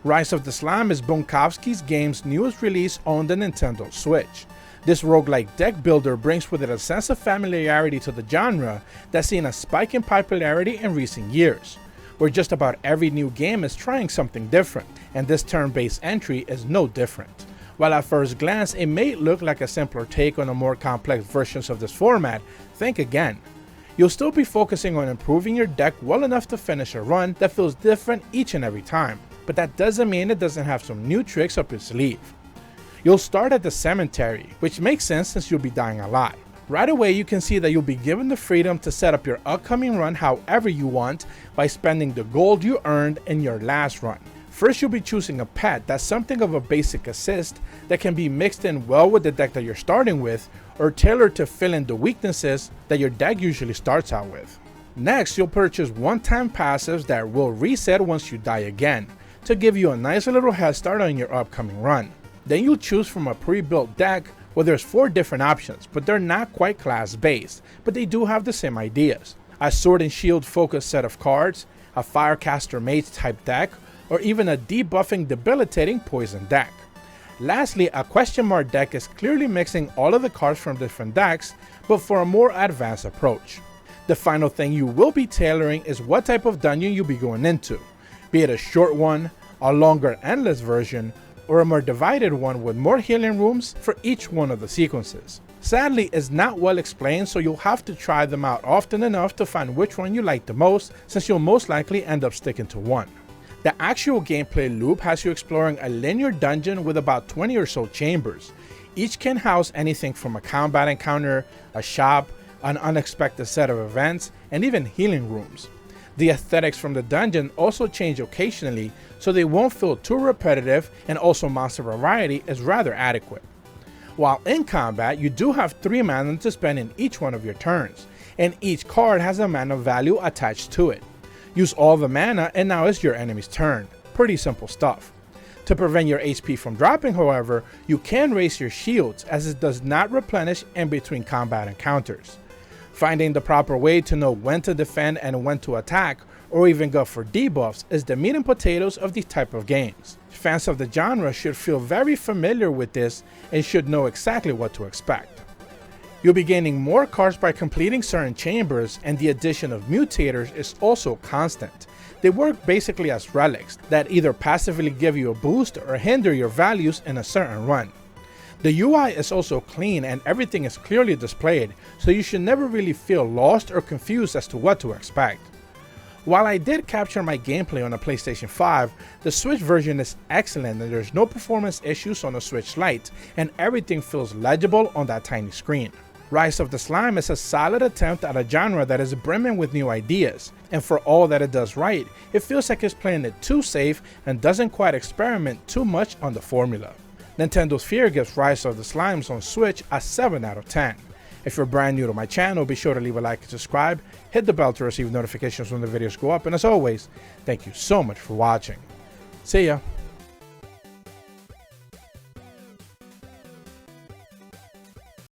Rise of the Slime is Bunkovsky Games' newest release on the Nintendo Switch. This roguelike deck builder brings with it a sense of familiarity to the genre that's seen a spike in popularity in recent years, where just about every new game is trying something different, and this turn-based entry is no different. While at first glance it may look like a simpler take on the more complex versions of this format, think again. You'll still be focusing on improving your deck well enough to finish a run that feels different each and every time, but that doesn't mean it doesn't have some new tricks up its sleeve. You'll start at the cemetery, which makes sense since you'll be dying a lot. Right away you can see that you'll be given the freedom to set up your upcoming run however you want by spending the gold you earned in your last run. First, you'll be choosing a pet that's something of a basic assist that can be mixed in well with the deck that you're starting with, or tailored to fill in the weaknesses that your deck usually starts out with. Next, you'll purchase one-time passives that will reset once you die again, to give you a nice little head start on your upcoming run. Then you'll choose from a pre-built deck where there's 4 different options, but they're not quite class-based, but they do have the same ideas. A sword and shield focused set of cards, a firecaster mage type deck, or even a debuffing debilitating poison deck. Lastly, a question mark deck is clearly mixing all of the cards from different decks, but for a more advanced approach. The final thing you will be tailoring is what type of dungeon you'll be going into, be it a short one, a longer endless version, or a more divided one with more healing rooms for each one of the sequences. Sadly, it's not well explained, so you'll have to try them out often enough to find which one you like the most, since you'll most likely end up sticking to one. The actual gameplay loop has you exploring a linear dungeon with about 20 or so chambers. Each can house anything from a combat encounter, a shop, an unexpected set of events, and even healing rooms. The aesthetics from the dungeon also change occasionally, so they won't feel too repetitive, and also monster variety is rather adequate. While in combat, you do have 3 mana to spend in each one of your turns, and each card has a mana value attached to it. Use all the mana and now it's your enemy's turn. Pretty simple stuff. To prevent your HP from dropping, however, you can raise your shields, as it does not replenish in between combat encounters. Finding the proper way to know when to defend and when to attack, or even go for debuffs, is the meat and potatoes of these type of games. Fans of the genre should feel very familiar with this and should know exactly what to expect. You'll be gaining more cards by completing certain chambers, and the addition of mutators is also constant. They work basically as relics that either passively give you a boost or hinder your values in a certain run. The UI is also clean and everything is clearly displayed, so you should never really feel lost or confused as to what to expect. While I did capture my gameplay on a PlayStation 5, the Switch version is excellent and there's no performance issues on the Switch Lite, and everything feels legible on that tiny screen. Rise of the Slime is a solid attempt at a genre that is brimming with new ideas, and for all that it does right, it feels like it's playing it too safe and doesn't quite experiment too much on the formula. Nintendo Sphere gives Rise of the Slimes on Switch a 7 out of 10. If you're brand new to my channel, be sure to leave a like and subscribe, hit the bell to receive notifications when the videos go up, and as always, thank you so much for watching. See ya!